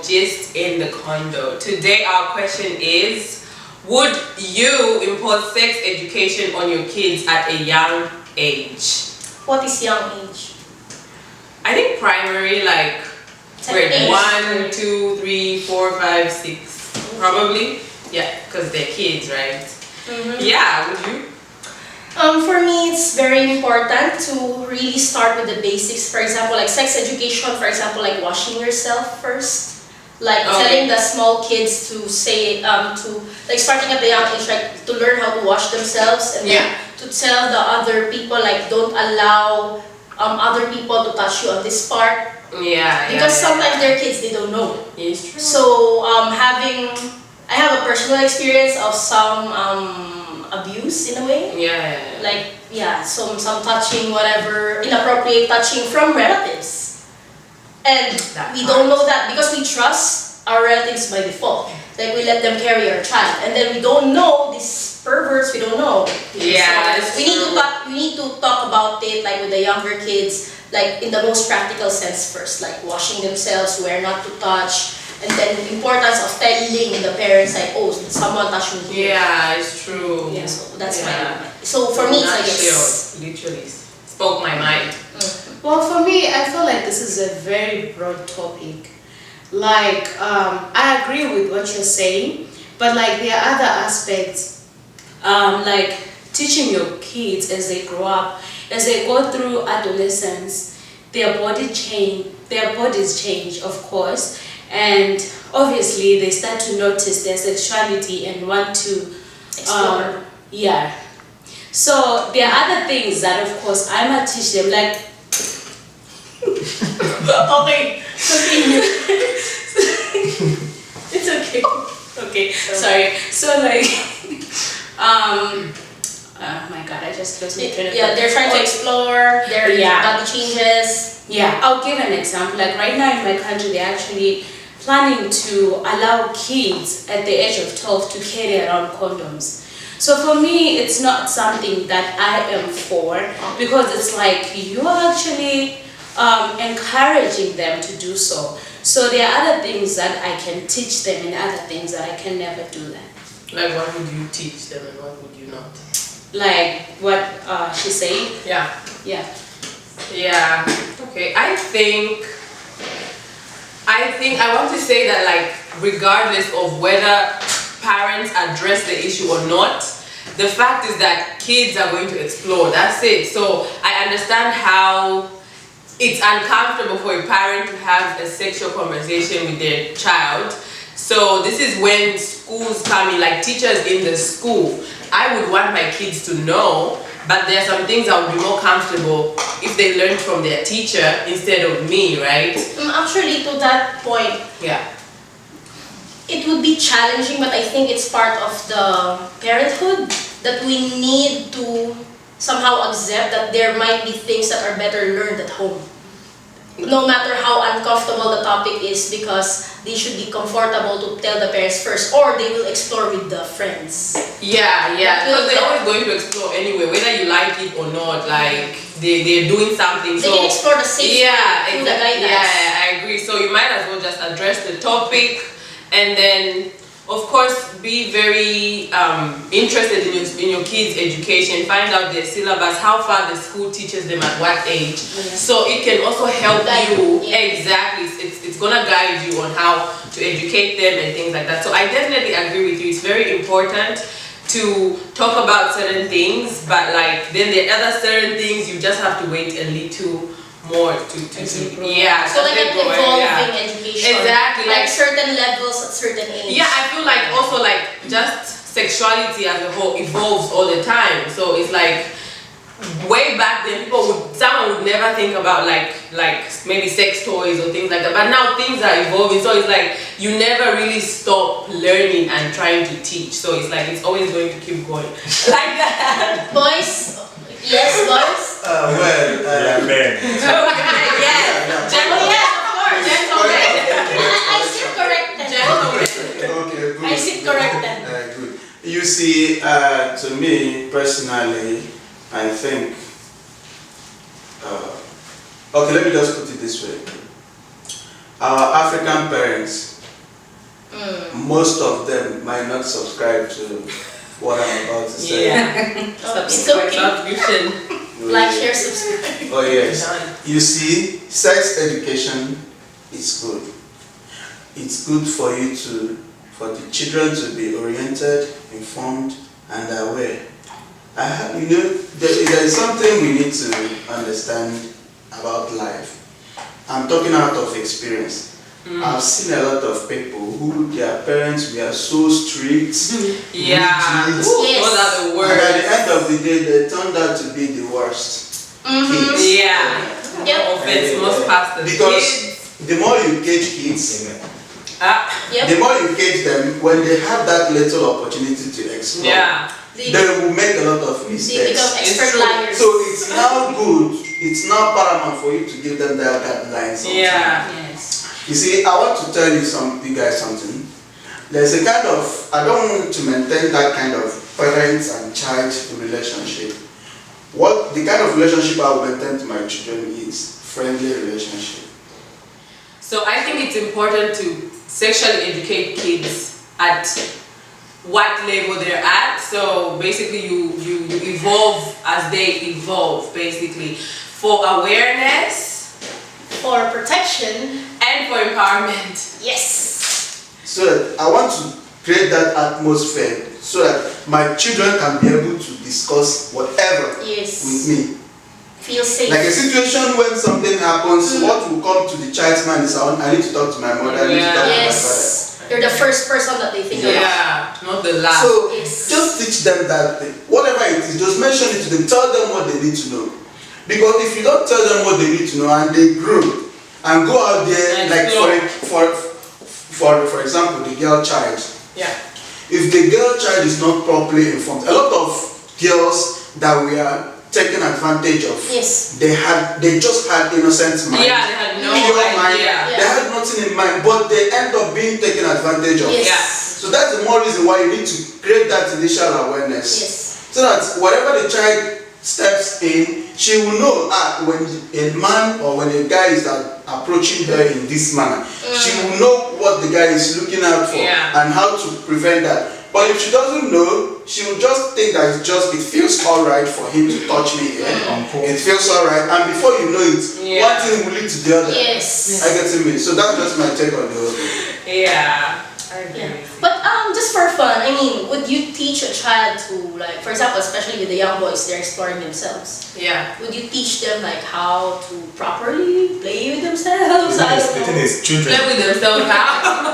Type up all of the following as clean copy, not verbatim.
Gist in the Condo. Today our question is, would you impose sex education on your kids at a young age? What is young age? I think primary, like grade 1, 2, 3, 4, 5, 6, probably. Yeah, because they're kids, right? Yeah, would you? For me, it's very important to really start with the basics. For example, like sex education, for example, like washing yourself first. Like telling the small kids to say, like starting at the young age, like to learn how to wash themselves, and then to tell the other people, like don't allow other people to touch you on this part. Because sometimes they're kids, they don't know. It's true. So I have a personal experience of some abuse in a way. Like some touching, whatever, inappropriate touching from relatives. And we don't know that because we trust our relatives by default. Like we let them carry our child, and then we don't know these perverts. We don't know. Yeah, so we need to talk about it, like with the younger kids, like in the most practical sense first, like washing themselves, where not to touch, and then the importance of telling the parents, like, oh, someone touched me here. Yeah, it's true. Yeah, so that's my. So for me, it's like yes. Literally spoke my mind. Well, for me, I feel like this is a very broad topic. Like, I agree with what you're saying, but like there are other aspects, like teaching your kids as they grow up, as they go through adolescence, their bodies change, of course, and obviously they start to notice their sexuality and want to explore. So there are other things that, of course, I might teach them, like. Okay, continue. It's okay. Okay, sorry. So like, oh my God, I just lost my train of thought. Yeah, they're trying to explore their body changes. Yeah, I'll give an example. Like right now in my country, they're actually planning to allow kids at the age of 12 to carry around condoms. So for me, it's not something that I am for, because it's like you're actually encouraging them to do so. So there are other things that I can teach them and other things that I can never do that. Like what would you teach them and what would you not? Like what she said? Yeah. Okay, I think I want to say that, like, regardless of whether parents address the issue or not, the fact is that kids are going to explore. That's it. So I understand how it's uncomfortable for a parent to have a sexual conversation with their child. So this is when schools come in, like teachers in the school. I would want my kids to know, but there are some things I would be more comfortable if they learned from their teacher instead of me, right? Actually, to that point, it would be challenging, but I think it's part of the parenthood that we need to somehow accept that there might be things that are better learned at home. No matter how uncomfortable the topic is, because they should be comfortable to tell the parents first, or they will explore with the friends. Because they're always going to explore anyway, whether you like it or not. Like they're doing something. They can explore the same through the guidelines. I agree. So you might as well just address the topic, and then of course, be very interested in your kids' education. Find out their syllabus, how far the school teaches them at what age. So it can also help you. Exactly, it's gonna guide you on how to educate them and things like that. So I definitely agree with you. It's very important to talk about certain things, but like then there are other certain things you just have to wait a little more to yeah. So like an evolving education. Exactly. Like certain levels at certain age. Yeah, I feel like also like just sexuality as a whole evolves all the time. So it's like way back then someone would never think about like maybe sex toys or things like that, but now things are evolving, so it's like you never really stop learning and trying to teach, so it's like it's always going to keep going like that. Boys, yes, boys. Men. Yes, gentlemen, of course, gentlemen. I sit corrected. Okay, good. I sit corrected. Good. You see, to me personally, I think, okay, let me just put it this way. Our African parents, most of them might not subscribe to what I'm about to say. Yeah. It's okay. Like, share, subscribe. Oh yes. You see, sex education is good. It's good for the children to be oriented, informed, and aware. There is something we need to understand about life. I'm talking out of experience. I've seen a lot of people who their parents were so strict. Yeah. Rigid, Those are the worst. and at the end of the day, they turned out to be the worst kids. Yeah. No offense, most pastors. Because the more you cage kids, Yep. the more you cage them, when they have that little opportunity to explore, they will make a lot of mistakes. They become expert liars. So it's now good, it's now paramount for you to give them their guidelines. Yes. You see, I want to tell you guys something. There's a kind of, I don't want to maintain that kind of parent and child relationship. What the kind of relationship I will maintain to my children is friendly relationship. So I think it's important to sexually educate kids at what level they're at. So basically you evolve as they evolve, basically, for awareness, For protection, and for empowerment. yes. So that I want to create that atmosphere so that my children can be able to discuss whatever with me. Feel safe. Like a situation when something happens, what will come to the child's mind is I need to talk to my mother, I need to talk to my father. You're the first person that they think about. Yeah, not the last. So just teach them that whatever it is, just mention it to them, tell them what they need to know. Because if you don't tell them what they need to know and they grow and go out there, and like for example, the girl child. Yeah. If the girl child is not properly informed, a lot of girls that we are taken advantage of, they just had innocent mind. Yeah, they had no pure idea. mind. They had nothing in mind, but they end up being taken advantage of. Yeah. So that's the more reason why you need to create that initial awareness. So that whatever the child steps in, she will know when a man or when a guy is approaching her in this manner. She will know what the guy is looking out for and how to prevent that. But if she doesn't know, she will just think that it feels alright for him to touch me here. It feels alright, and before you know it, one thing will lead to the other. Yes. I get me. So that's just my take on the whole thing. Yeah. I agree. But just for fun, I mean, would you teach a child to, like, for example, especially with the young boys, they're exploring themselves. Yeah. Would you teach them like how to properly play with themselves? The thing is, children. Play with themselves how?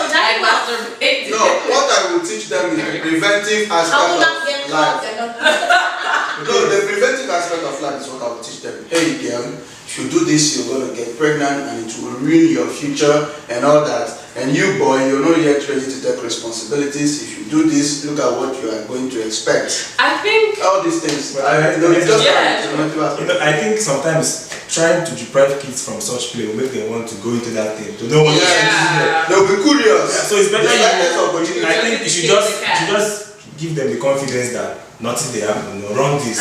Like masturbate. No, what I will teach them is the preventive aspect how to not of get life. caught. No, the preventive aspect of life is what I will teach them. Hey girl, if you do this, you're going to get pregnant and it will ruin your future and all that. And you boy, you're not yet ready to take responsibilities. If you do this, look at what you are going to expect. I think all these things. I think sometimes trying to deprive kids from such play will make them want to go into that thing. To know what they'll be curious. So it's better. I think you should just give them the confidence that nothing they have, run this.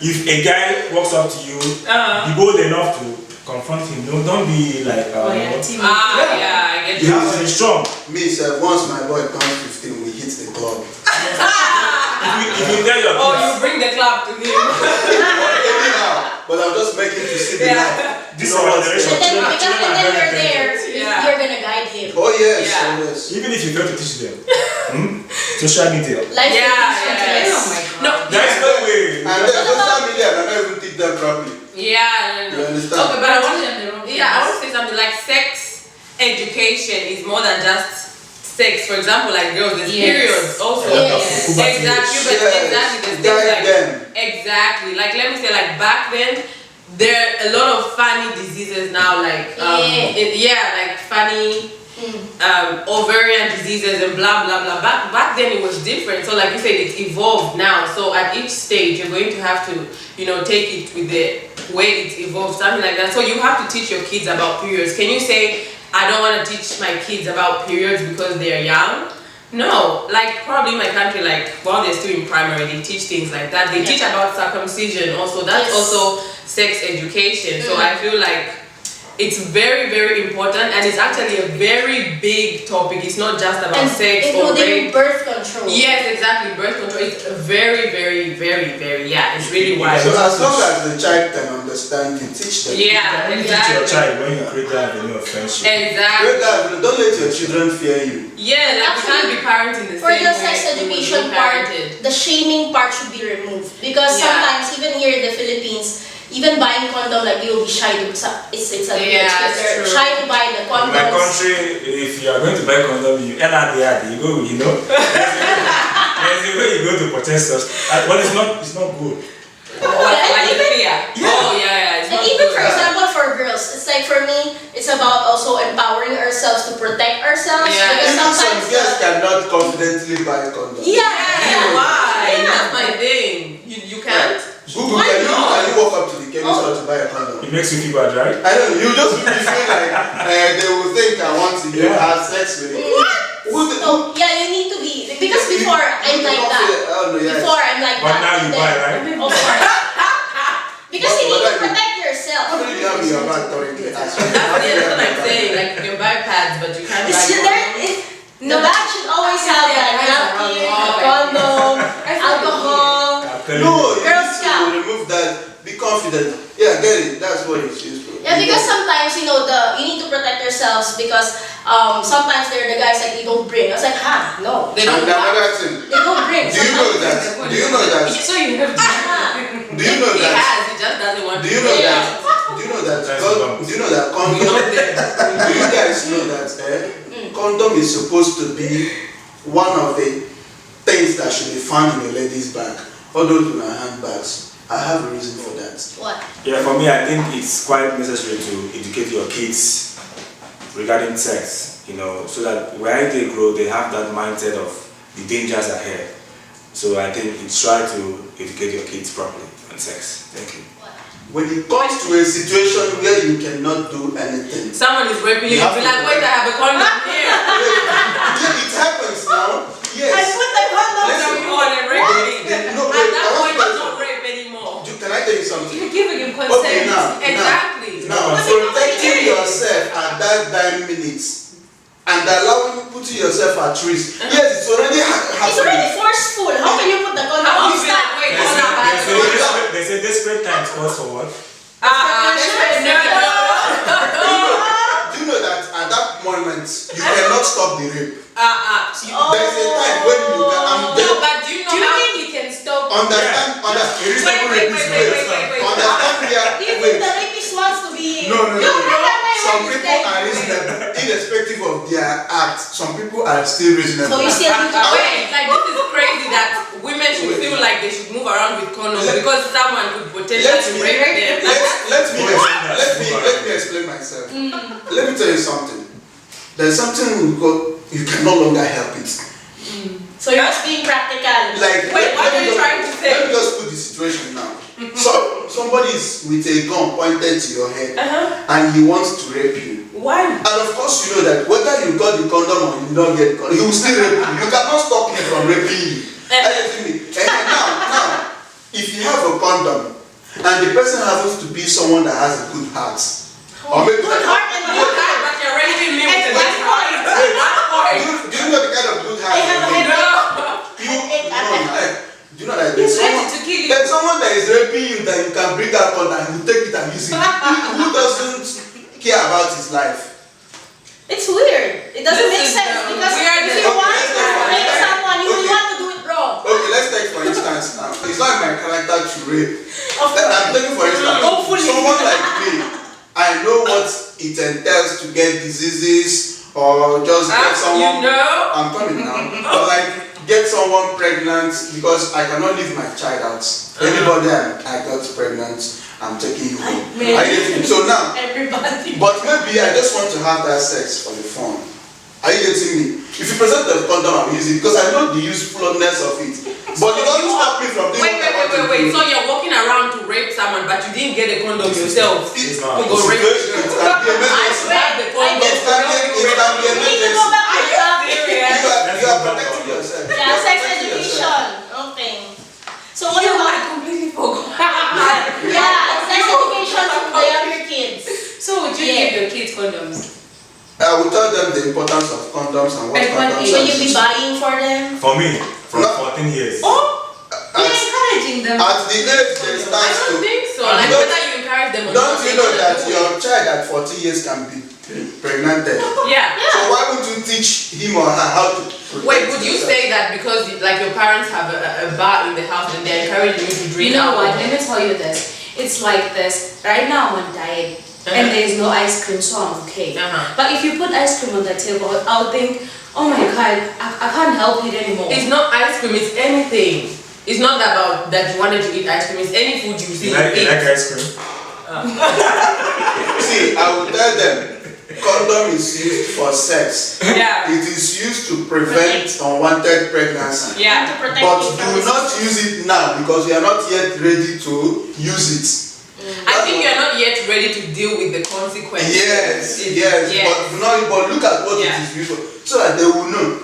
If a guy walks up to you, be bold enough to confront him. No, don't be like. I get You have to be strong. Me, sir, once my boy turns 15, we hit the club. If you tell your you kids, bring the club to him. Anyhow, but I'm just making to see the light. this is our generation. And then, Children because, are and then very you're there, intelligent. you're gonna guide him. Oh yes, Yeah. oh yes. Even if you fail to teach them, social media. Life Yeah, is oh my God. No, There's no way. And then social media, I don't even teach them properly. yeah, You understand? Okay, but I want to say something like sex education is more than just sex. For example, like girls, there's periods also. Yes. Exactly, but Yes. exactly, there's things Guide like them. exactly. Like let me say, like back then, there are a lot of funny diseases now, like like funny ovarian diseases and blah blah blah. Back then it was different. So like you said, it evolved now. So at each stage, you're going to have to, take it with the way it evolves, something like that. So you have to teach your kids about periods. Can you say, I don't want to teach my kids about periods because they're young? No, like probably in my country, like while they're still in primary, they teach things like that. They teach about circumcision also. That's also sex education. So I feel like it's very, very important, and it's actually a very big topic. It's not just about sex or including rape. birth control. Yes, exactly. Birth control is very, very, very, very, it's really wide. So as long as the child can understand, you teach them. Yeah, Teach your exactly. child when you create that avenue of friendship. Exactly. Don't let your children fear you. Yeah, like we can't be parenting the For same the way sex we would education be part, parented. the shaming part should be removed. Because sometimes, even here in the Philippines, even buying condom, like you'll be shy to, it's a because they're shy to buy the In my condoms. country, if you are going to buy condom, you you go, there's a way you go to protest us. But it's not good. It's And not even good. for example for girls, it's like for me, it's about also empowering ourselves to protect ourselves. Yeah. Because Some sometimes girls cannot confidently buy condoms. Why? Yeah. That's my thing. You can't? Google, Why can you not? walk up to the chemist store to buy a condom? It makes you feel bad, right? I don't know, you just feel like they will think I want to have sex with you. no, you need to be, because before I'm like that. Before I'm like But that. now you and buy, then- right? Of course. Because you need to protect yourself. How many you have in your bag currently? That's what I'm saying. Like you can buy pads, but you can't buy The bag should always have like napkin, condom, alcohol. No, you Girl need Scout. to remove that. Be confident. Yeah, get it. That's what it's used for. Yeah, because sometimes you need to protect yourselves because sometimes they're the guys like they don't bring. I was like, no. They And don't another thing. They don't bring. Do you know that? Do you know that? So you have Do you know He that? has, he just doesn't want Do to. you know that? Do you know that? Do you know that condom? Do you guys know that? Condom is supposed to be one of the things that should be found in a lady's bag. All those in her handbags. I have a reason for that. What? Yeah, for me, I think it's quite necessary to educate your kids regarding sex, so that when they grow, they have that mindset of the dangers ahead. So I think it's try to educate your kids properly on sex. Thank you. When it comes to a situation where you cannot do anything, Someone is raping you, You you'll be have like, to- wait, I have a condom here. yeah, it happens now. Yes. put the condom So you want to rape me. No, At that I point, want it's to- not rape anymore. Can I tell you something? You're giving him consent. Okay, now. Exactly. Now, protecting yourself at that 9 minutes and allowing putting yourself at risk. Yes, it's already It's happening. already forceful. How can you put the condom? How You you be like, start. wait, hold on, I have to- They say desperate times calls for what? no. Do you know that at that moment you cannot stop the rape? There's a time when you can. No, but do you know how you can stop? Understand? Understand? Wait. Understand? Even Wait. the rapist wants to be. No. Some people stay. are reasonable, irrespective of their act. Some people are still reasonable. So you still need to Wait, like this is crazy that women should feel like they should move around with condoms because someone could potentially rape them. Let me explain myself. Let me tell you something. There's something you can no longer help it. So you're just being practical. Like, Wait, what are you trying to say? Let me just put the situation now. So somebody is with a gun pointed to your head and he wants to rape you. Why? And of course you know that whether you got the condom or you don't get the condom, he will still rape you. You cannot stop him from raping you. And now, if you have a condom and the person happens to be someone that has a good heart, Or maybe Good heart and good heart. But you're raping me with And the one point. do you know the kind of good heart I have a you headache. do you know that He's there's ready someone, to kill you. there's someone that is raping you that you can bring that condom and you take it and use it. Who doesn't care about his life? It's weird. It doesn't make This is sense the because weirdest- if you want to rape someone, you will Okay. want to do it wrong. Okay, let's take for instance now. It's not in my character to rape. Of I'm course. taking for instance. Hopefully. Someone like me, I know what it entails to get diseases or just get someone. You know? I'm coming now. But like get someone pregnant because I cannot leave my child out. Anybody I got pregnant, I'm taking you home. So now, Everybody. but maybe I just want to have that sex for the fun. Are you getting me? If you present the condom, I'm using it because I know the usefulness of it. But it doesn't stop me from doing Wait. what I want to do. So you're walking around to rape someone, but you didn't get a condom yourself It's to not. go rape. It can be a I emergency. swear the condom. It can be We need to emergency. go back to the Serious? You are protecting yourself. You yeah, are sex protecting yourself. education. Okay. So what I about completely forgot. yeah, sex education to the younger kids? So would you Yeah. give your kids condoms? I will tell them the importance of condoms and what At what condoms age? Will are you be used. buying for them? For me, from No. 14 years. Oh, you're At, encouraging them. at the age they I start don't to. think so. Like Don't- whether you encourage them or not. Don't you know they're that gonna do your child at 40 years can be pregnant? it. Yeah. So why would you teach him or her how to protect Wait, would you himself? say that because like your parents have a bar in the house and they're encouraging you to drink You know what? alcohol? Let me tell you this. It's like this. Right now I'm on diet and there is no ice cream, so I'm okay. But if you put ice cream on the table, I'll think, oh my god, I can't help it anymore. It's not ice cream, it's anything. It's not about that you wanted to eat ice cream, it's any food you see. You like eat. ice cream? See, I will tell them, condom is used for sex. Yeah. It is used to prevent unwanted pregnancy. Yeah. To protect But you from do not use it now because you are not yet ready to use it. I think you're not yet ready to deal with the consequences. Yes. But look at what Yeah. it is used for, so that they will know.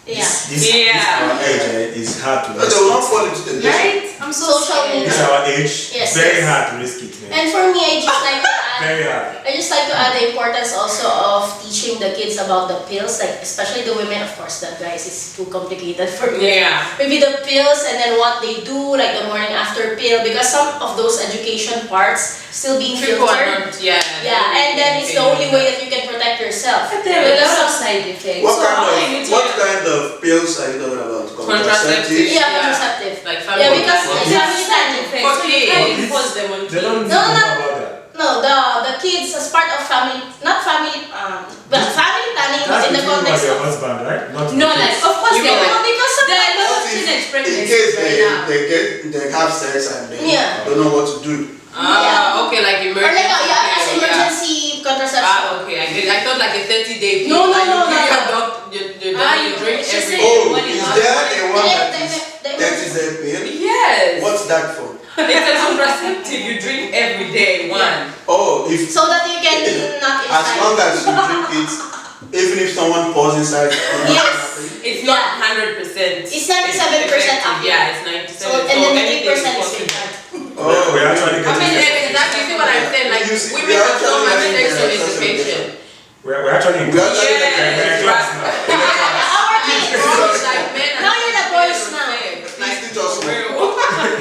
Yeah. This our age is hard to But they risk. will not fall into the Right? I'm so Social scared. This our age, Yes, very yes. hard to risk it, man. And for me, I just like to add, Very hard. I just like to add the importance also of teaching the kids about the pills, like especially the women. Of course, the guys is too complicated for me. Yeah. Maybe the pills and then what they do, like the morning after pill, because some of those education parts still being People are filtered. not, yeah. Yeah, and then it's the only way that you can protect yourself. But there are a Because lot of some- side effects. What So how can you what tell? kind of pills are you talking about? Contraceptive. Yeah, contraceptive. Like Yeah, family because planning. it's family Side planning. effects. So you Okay. can't impose them on They don't kids. need to No, know no. about that. No, the kids as part of family, not family, but family planning That's in the between you and context your of. husband, right? Not No, the like kids. of course You there mean are No, because there are a lot of What if, teenage in pregnancies case right now. they have sex and they Yeah. don't know what to do? Ah, okay, like Or emergency. like, yeah, as pill, emergency contraception. Ah, okay, I get it. I thought like a 30-day pill. No, no, like no, you give no, your no. dog, you You drink she every said- day. Oh, What is is that? there a one that is The- 30 pill? Yes. What's that for? It's a contraceptive. You drink every day, one. Oh, if So that you can not as long as you drink it, even if someone pours inside. Yes. It's not 100%. It's 97% effective. active. Yeah, it's 97. So, and then the anything 3% is possible. retard. Oh, we are actually I mean, getting yeah, exactly. You see what I'm saying? Like, You see, women we are have so actually much getting sexual there. education. we're actually We are actually Yes, getting there. class now. Our kids. Girls, like men Now are you're the boys now. Like, Please teach us more. real.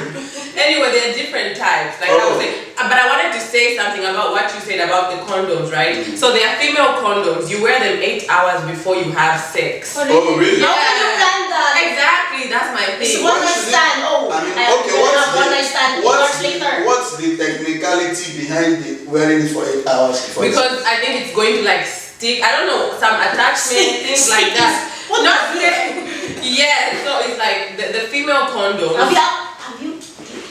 Anyway, there are different types. Like I was saying, but I wanted to say something about what you said about the condoms, right? So there are female condoms. You wear them 8 hours before you have sex. Oh, really? How can you plan that? Exactly, that's my It's thing. one night stand. Oh, I mean, I okay, will have one night stand 8 hours later. what's the technicality behind the wearing it for 8 hours? Before Because I think it's going to like stick. I don't know, some attachment, things like that. What Not the- yeah, so it's like the female condom. Have you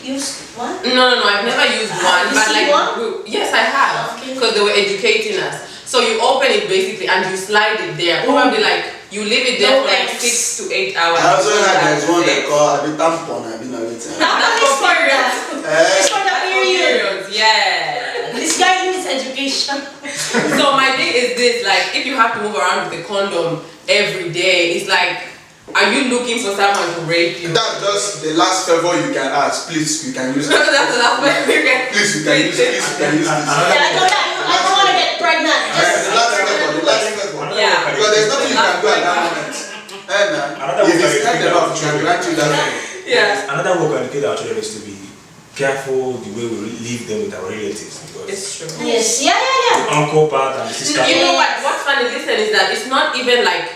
used one? No, I've never used one. You But seen like, one? yes, I have. Okay. Because they were educating us. So you open it basically and you slide it there. Probably like you leave it there No for like thanks. 6 to 8 hours. I also before you heard have there's one they sex. call a tampon. I've been everything. That's It's for for that. It's for the That's for period. periods, yeah. This guy needs education. So my thing is this, like if you have to move around with a condom every day, it's like, are you looking for someone to rape you? That's just the last favor you can ask. Please, you can use it. That's the last way you can. Please, you can use it. Please, you can use it. Yeah, I don't want to get pregnant. The last second. Yeah. Because there's nothing you can do at that moment. And if it's not enough, you can grant you that. Yeah. Another way we educate our children is to be careful the way we leave them with our relatives, because It's true. Yes, yeah. the uncle part and the sister You know part. what's funny, listen, is that it's not even like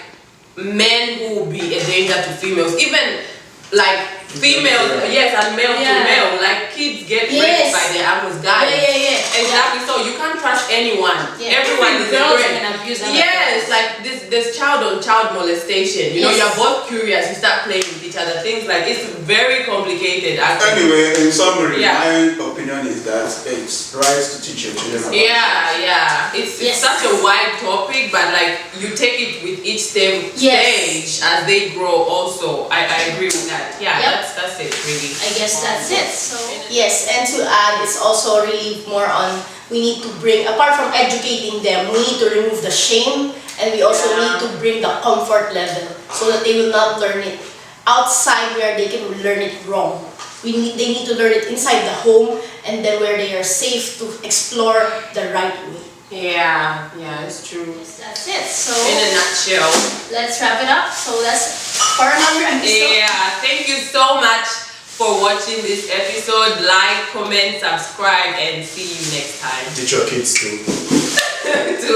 men who will be a danger to females, even like females, yes, and male to male, like kids get raped by their uncles, guys. Yeah. Exactly, so you can't trust anyone. Yeah. Everyone is a Girls threat. can abuse other Yes, like this child on child molestation. You know, Yes. you're both curious, you start playing with each other, things like it's very complicated actually. Anyway, in summary, Yeah. my opinion is that it's right to teach your children about Yeah. It's Yes. such a wide topic, but like you take it with each stage as they grow also. I agree with that. Yeah, Yep. that's it really. I guess that's it. So yes, and to add, it's also really more on we need to bring, apart from educating them, we need to remove the shame, and we also need to bring the comfort level so that they will not learn it outside where they can learn it wrong. They need to learn it inside the home, and then where they are safe to explore the right way. Yeah, it's true. That's it. So In a nutshell. let's wrap it up. So that's for another episode. Yeah, thank you so much for watching this episode. Like, comment, subscribe, and see you next time. Teach your kids to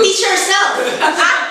Teach yourself.